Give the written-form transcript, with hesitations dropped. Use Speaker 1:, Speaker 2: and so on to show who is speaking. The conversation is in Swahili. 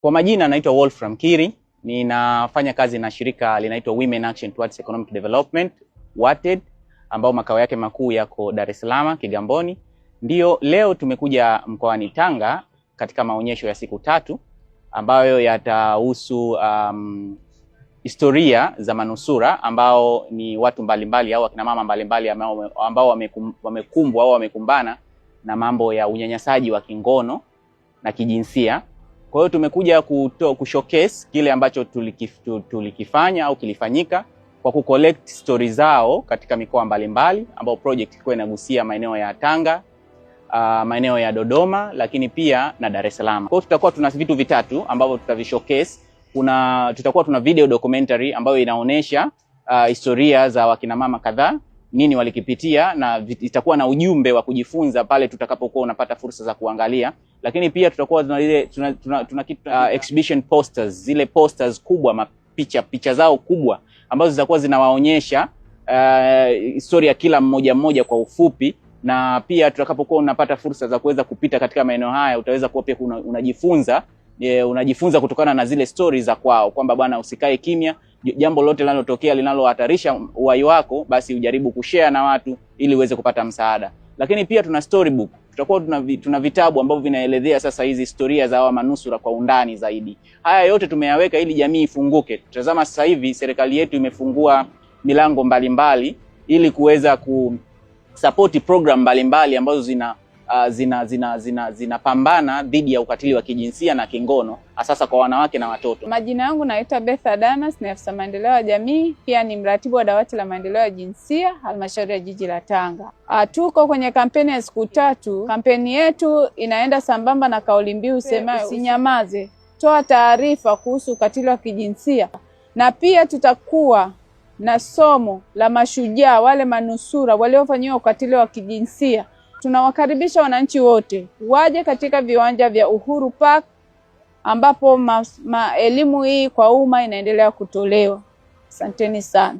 Speaker 1: Kwa majina naitwa Wolfram Kiri, ninafanya kazi na shirika linaitwa Women Action Towards Economic Development, WATED, ambao makao yake makuu yako Dar es Salaam, Kigamboni. Ndio leo tumekuja mkoani Tanga katika maonyesho ya siku 3 ambayo yatahusu historia za manusura ambao ni watu mbalimbali au akina mama mbalimbali ambao wamekumbwa au wamekumbana na mambo ya unyanyasaji wa kingono na kijinsia. Kwa hiyo tumekuja kushowcase kile ambacho tulikifanya au kilifanyika kwa kucollect stories zao katika mikoa mbalimbali, ambao project ilikuwa inagusia maeneo ya Tanga, maeneo ya Dodoma, lakini pia na Dar es Salaam. Kwa hiyo tutakuwa tuna vitu vitatu ambavyo tutavishowcase. Tutakuwa tuna video documentary ambayo inaonesha historia za wakina mama kadhaa, nini walikipitia, na itakuwa na ujumbe wa kujifunza pale tutakapokuwa unapata fursa za kuangalia. Lakini pia tutakuwa tuna exhibition posters, zile posters kubwa, picha zao kubwa ambazo zitakuwa zinawaonyesha historia kila mmoja kwa ufupi. Na pia tutakapokuwa unapata fursa za kuweza kupita katika maeneo haya, utaweza kuwa pia unajifunza kutokana na zile stories za kwao, kwamba bwana, usikae kimya, jambo lote linalotokea linalohatarisha uhai wako, basi ujaribu kushare na watu ili uweze kupata msaada. Lakini pia tuna storybook, tutakuwa tuna vitabu ambavyo vinaelezea sasa hizi historia za hawa manusura kwa undani zaidi. Haya yote tumeyaweka ili jamii ifunguke. Tutazama sasa hivi serikali yetu imefungua milango mbalimbali ili kuweza support program mbalimbali ambazo zinapambana dhidi ya ukatili wa kijinsia na kingono, hasa kwa wanawake na watoto.
Speaker 2: Majina yangu naitwa Betha Danas, ni afisa maendeleo ya jamii, pia ni mratibu wa dawati la maendeleo ya jinsia halmashauri ya jiji la Tanga. Tuko kwenye kampeni ya siku 3. Kampeni yetu inaenda sambamba na kauli mbiu isemayo usinyamaze, toa taarifa kuhusu ukatili wa kijinsia. Na pia tutakuwa na somo la mashujaa, wale manusura waliofanyiwa ukatili wa kijinsia. Tunawakaribisha wananchi wote waje katika viwanja vya Uhuru Park ambapo elimu hii kwa umma inaendelea kutolewa. Asanteni sana.